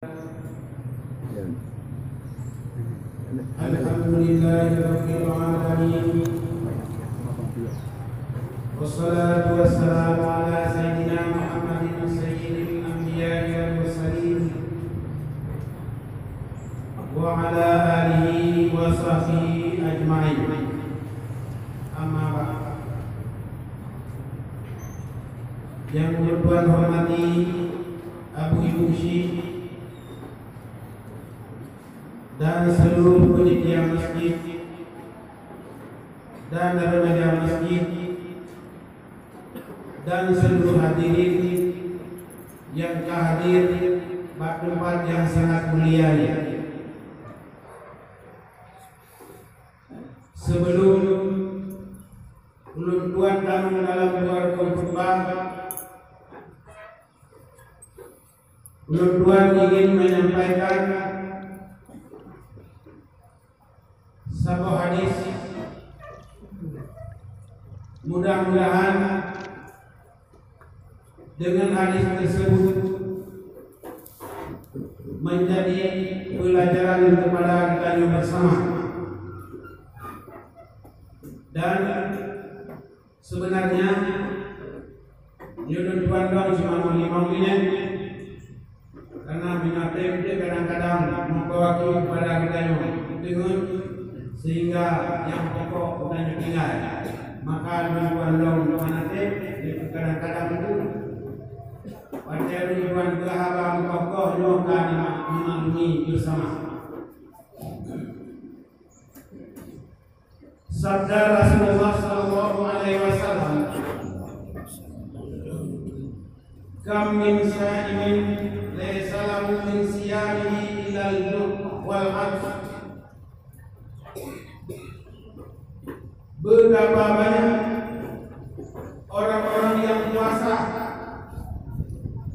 Alhamdulillahirrahmanirrahim. Wassalatu wassalamu ala sayyidina Muhammadin sayyidil anbiya'i wal mursalin wa ala alihi wa sahbihi ajma'in. Amma ba'd. Yang bertuan hormati Abu Ibu Syekh dan seluruh panitia masjid dan remaja masjid dan seluruh hadirin yang hadir pada tempat yang sangat mulia ini. Sebelum ulun tuan kami dalam luar khutbah, ulun tuan ingin menyampaikan satu hadis. Mudah-mudahan dengan hadis tersebut menjadi pelajaran kepada kita bersama. Dan sebenarnya Yudun Tuan Dong cuma mau ini karena binatem dia kadang-kadang membawa kepada kita dengan sehingga yang pokok bukan tinggal. Maka Tuan Dong manate dia kadang-kadang itu pada Tuan Gahabang pokok nyokan mengalami bersama. Sabda Rasulullah sallallahu alaihi wasallam, "Kam min sa'imin laysa lahu min siyamihi illa al-ju' wal 'aths." Betapa banyak orang-orang yang puasa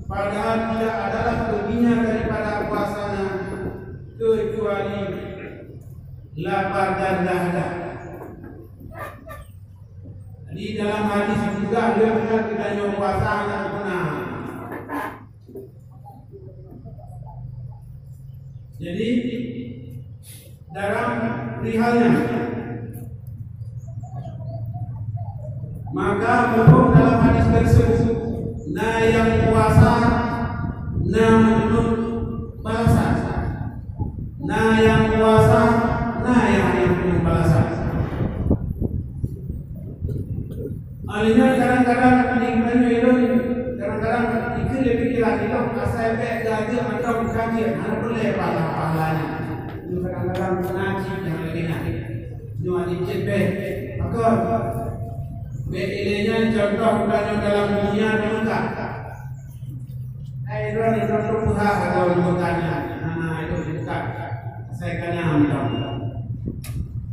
padahal tidak adalah lebihnya daripada puasanya kecuali lapar dan dahaga. Di dalam hadis juga dia benar kita yang puasa dan benar. Jadi dalam perihalnya maka hukum dalam hadis tersebut, nah yang puasa nah menurut balasan, nah yang puasa nah yang menurut balasan. Alihnya kadang-kadang kadang-kadang pikir-pikir kita asal gaji atau kaji mana boleh pahalanya. Kadang-kadang ngaji yang lebih nanti cuma dicipet maka BIL-nya contoh bukan dalam dunia juga. Ayo ni contoh puha atau bukannya. Nah itu bukan. Saya kena ambil.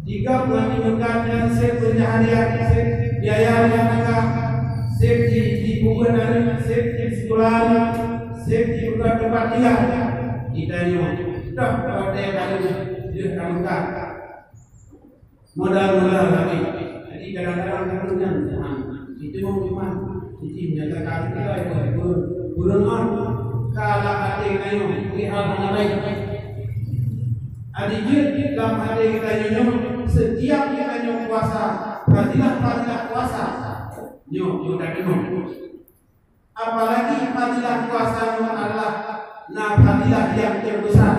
Jika bukan bukan yang sep penjaharian, sep biaya yang mereka, sep di buku dan sep di sekolah, sep di bukan tempat tinggal. Kita ni dah kalau dia kalau dia kamukan modal lagi. Jadi kadang-kadang terusnya itu cuma itu menyatakan kita itu burung kalau hati kayu lihat mana baik. Adijir dalam hati kita nyonya setiap kita nyonya puasa fadilah puasa nyonya tadi apalagi fadilah puasa adalah fadilah yang terbesar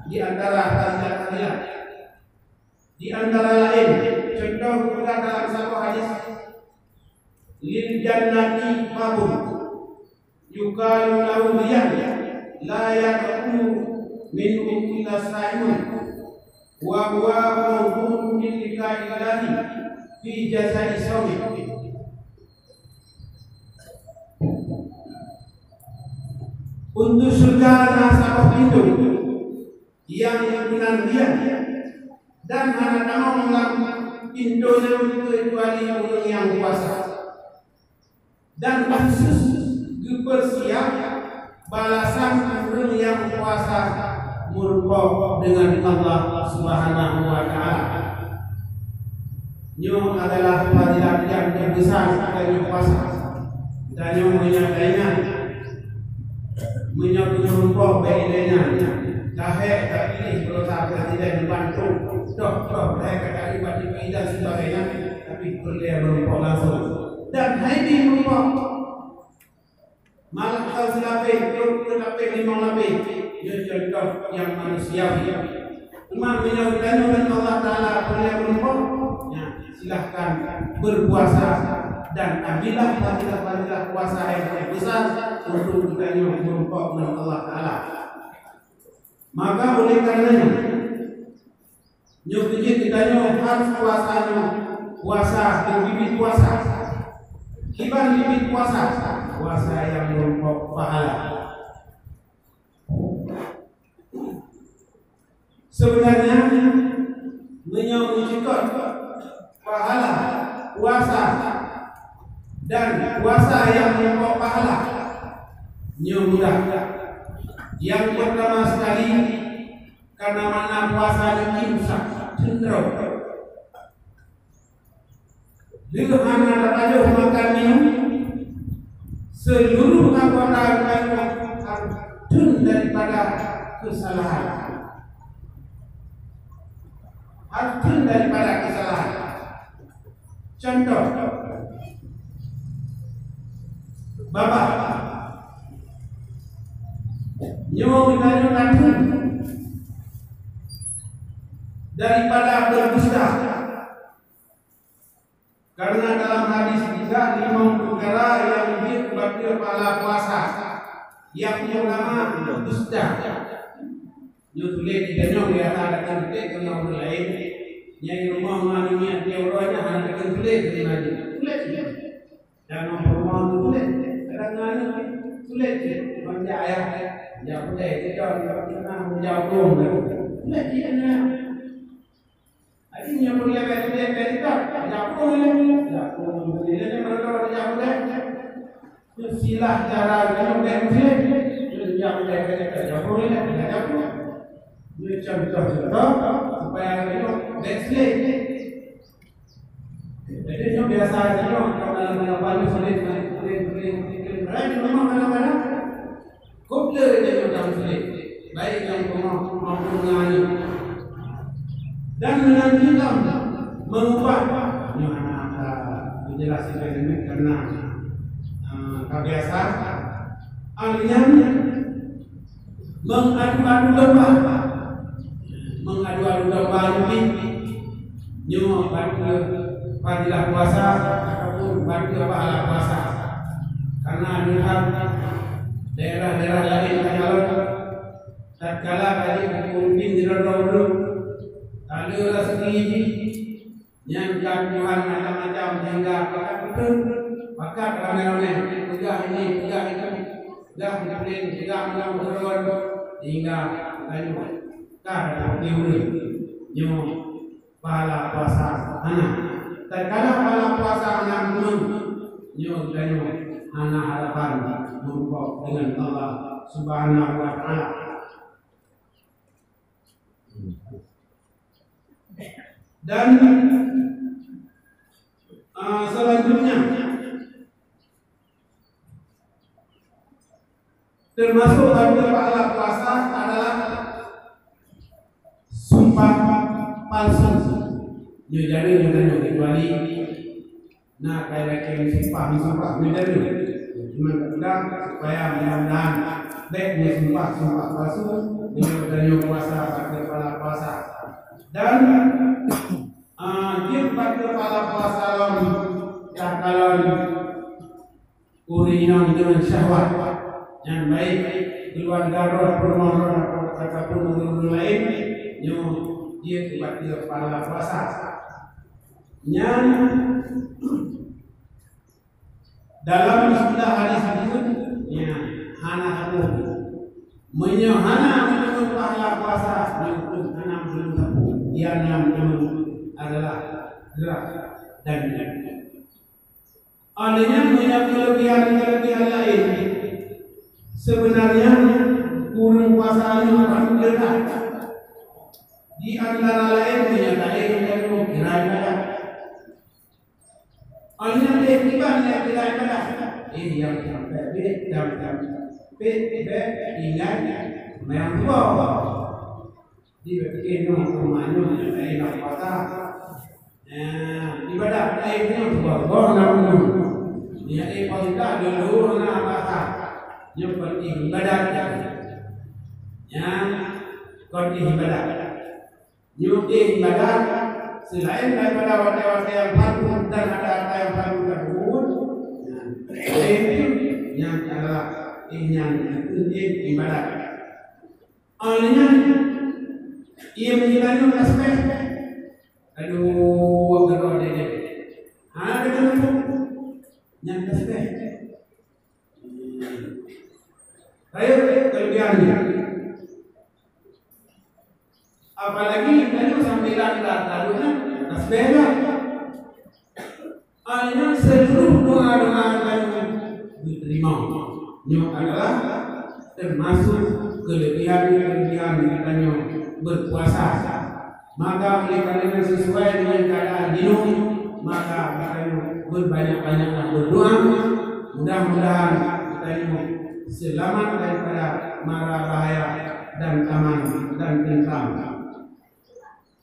di antara fadilah. Di antara lain contoh kita dalam satu hadis lil jannati mabun yukalu lahu liyan la yaqulu min illa sa'imun wa huwa mawdu'un min liqa'illahi fi jazai sawmi. Untuk surga nasabah pintu yang benar dia dan mana kamu melakukan pintunya itu kecuali orang yang puasa dan khusus bersiap balasan orang yang puasa murka dengan Allah Subhanahu wa taala. Nyo adalah fadilah yang terbesar dari puasa. Dan yang menyatakan menyebut rumpah baiknya boleh merumpok langsung. Dan hari ini merumpok malah kau selapik, lapik 5 lapik. Ia contoh yang manusiawi. Umat menyebutkan Allah Ta'ala boleh merumpok. Ya, silahkan berpuasa dan ambillah fadilah puasa yang besar untuk kita merumpok dengan Allah Ta'ala. Maka oleh karenanya nyukuji kita harus puasa berbibit puasa. Kiban bibit puasa yang merumpok pahala. Sebenarnya menyucikan pahala puasa dan puasa yang merumpok pahala mudah. Yang pertama sekali karena mana puasa imsak cenderung bila anak ada makan minum seluruh anggota terjun daripada kesalahan. Terjun daripada kesalahan. Contoh, Bapak nyawa kita daripada berdusta. Karena dalam hadis juga 5 perkara yang disebabkan pahala puasa. Yang pertama dusta. Nyutulit tidak biasa ada tulis dengan orang lain. Yang rumah manusia dia orangnya hanya tulis dengan tulis. Jangan rumah tulis. Kadang-kadang tulis macam ayah. Yang boleh kita menjauh tulis dia nak. Artinya boleh betul jauh boleh mereka jauh silah cara jauh contoh supaya betul jadi biasa saja kalau baju sulit mana kopler dia dalam sulit baik yang mampu mengani dan menantikan mengubah menjelaskan ini karena kebiasaan alian mengadu-adu domba ini nyawa fadilah puasa ataupun fadilah pahala puasa karena lihat daerah-daerah lain kalau tatkala tadi mungkin dirondong ada rezeki yang Tuhan macam-macam sehingga betul maka ramai-ramai pegah ini pegah itu pegah mungkin pegah menang hingga lalu ada teori nyo pahala puasa anak tatkala pahala puasa anak nyo anak harapan merupakan dengan Allah Subhanahu wa Ta'ala. Dan selanjutnya termasuk dari pahala puasa adalah sumpah palsu. Jadi kecuali nah kayak sumpah menjadi cuma kita supaya mudah-mudahan baiknya sumpah palsu dengan adanya puasa pada puasa dan dia pada pada puasa cakalan urinam dengan syahwat yang baik keluar darah permohonan ataupun orang lain dia pada pada puasa yang dalam istilah hadis itu hana menyahana menurut pahala puasa menurut anak belum tahu dia adalah gerak dan olehnya punya kelebihan lain sebenarnya kurang puasa yang paling gerak di antara lain menyatakan yang gerak olehnya kehidupan yang gerak yang ingat yang tua di bagian rumahnya dari puasa Ibadah itu berbohong namun dia ibadah dulu na apa yang penting ibadah yang penting ibadah nyuti ibadah selain daripada waktu-waktu yang patut dan ada yang patut tersebut itu yang adalah yang penting ibadah olehnya ia menjalani aspek aduh kalau dia ada kan yang aspek ayo kelebihannya apalagi kalau sambilan lalunya aspeknya hanya seluruh doa-doa yang diterima ini adalah termasuk kelebihan-kelebihan kita berpuasa. Maka oleh karena sesuai dengan keadaan hidup, maka kita berbanyak-banyak berdoa. Mudah-mudahan kita selamat daripada mara bahaya dan aman dan tentram.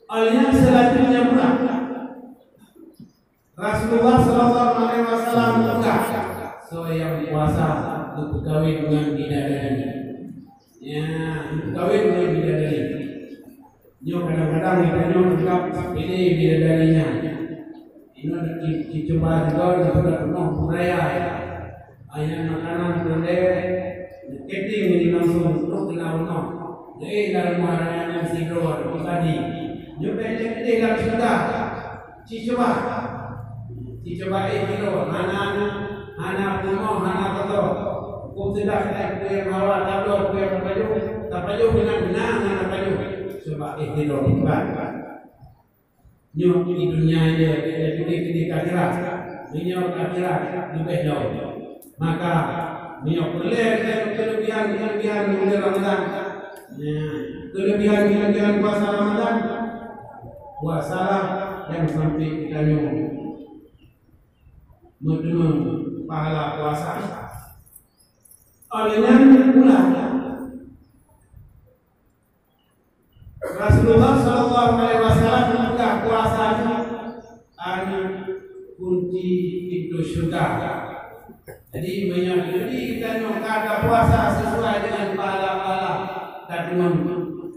Alnya selanjutnya pula Rasulullah Sallallahu Alaihi Wasallam juga yang puasa untuk kawin dengan bidadari. Ya, untuk kawin dengan bidadari. Nyo kadang-kadang kita juga ini bidadarinya. Ini dicoba juga untuk penuh budaya. Ayah makanan boleh keting ini langsung untuk kenal. Jadi dalam marahnya sidor tadi. Nyo pendek dalam sudah. Dicoba itu mana puno mana kotor. Kau tidak yang bawa tablo yang tapayu benar-benar mana tapayu. Sebab ikhtiar ikhbar nyok di dunia ini di akhirat nyok akhirat lebih jauh maka nyok boleh kelebihan bulan Ramadan kelebihan puasa Ramadan puasa yang sampai kita nyok menerima pahala puasa olehnya pula Rasulullah Sallallahu Alaihi Wasallam membuka puasanya kunci pintu surga. Jadi kita ada puasa sesuai dengan pahala-pahala dan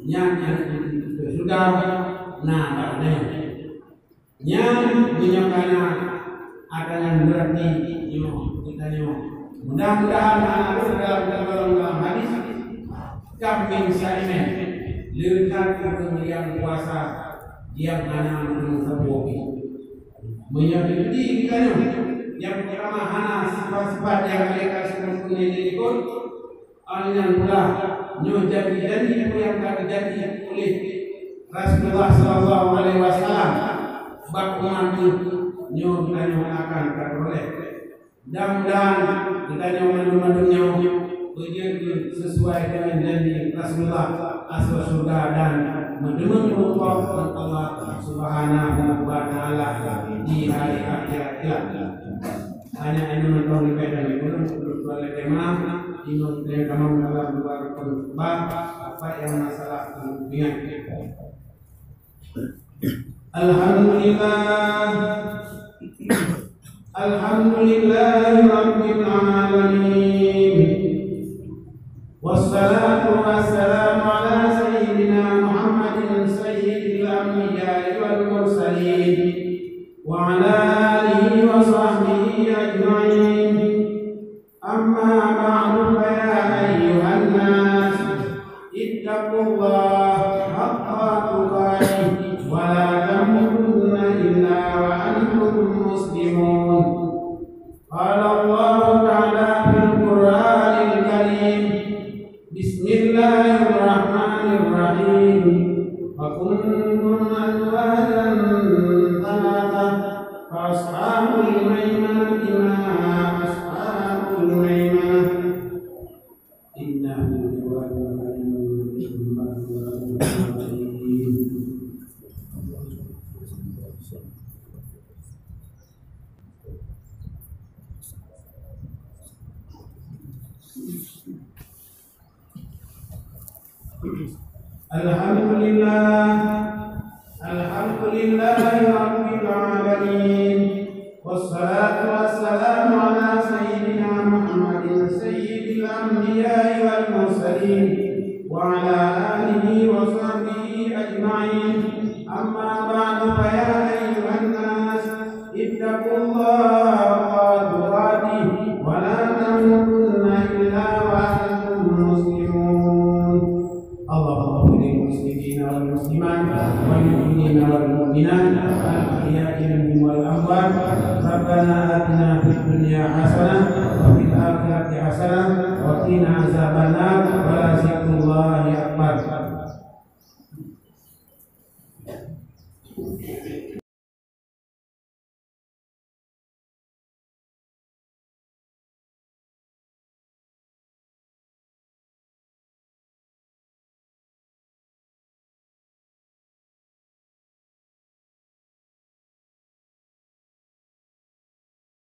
nyanyi pintu surga. Nah, yang menyokana ada yang berarti kita mudah-mudahan anak dalam hadis kambing saimen lihat kemudian puasa yang mana menurut bobi menyakiti kita yang pertama hana sifat-sifat yang mereka sempurna ikut yang pula nyo janji yang terjadi oleh Rasulullah Sallallahu Alaihi Wasallam bab umatku nyo kita akan teroleh mudah-mudahan kita madu-madunya begitu sesuai dengan janji Rasulullah asal surga dan mendengar Allah Subhanahu wa Ta'ala di hari akhirat hanya ini menonton dan belum boleh kemah ingat yang kamu dalam luar bab apa yang masalah kemudian Alhamdulillah Rabbil Alamin wassalatu wassalamu ala sayyidina Muhammadin sayyidil anbiya'i wal mursalin wa ala alihi wa sahbihi ajma'in amma ba'du fa ya ayyuhan nas ittaqullaha haqqa tuqatih wa la tamutunna illa wa antum muslimun qala Allah ta'ala fil Qur'anil Karim Bismillahirrahmanirrahim. Wa kuntum azwajan thalatha fa ashabul maimanati ma ashabul maimanah innahu Alhamdulillah Alhamdulillahi rabbil alamin. Wassalatu wassalamu ala sayyidina Muhammadin sayyidil anbiya'i wal mursalin wa ala alihi wa sahbihi ajma'in. Amma ba'du, fa ya ayyuhan nas ittaqullaha tuqatih wa la tamutunna illa wa antum muslimun. Allahumma lil muslimina wal muslimat wal mu'minina wal mu'minat al-ahya'i minhum wal amwat. Rabbana atina fid dunya hasanah wa fil akhirati hasanah wa qina azabannar. Wa la zikrullahi akbar.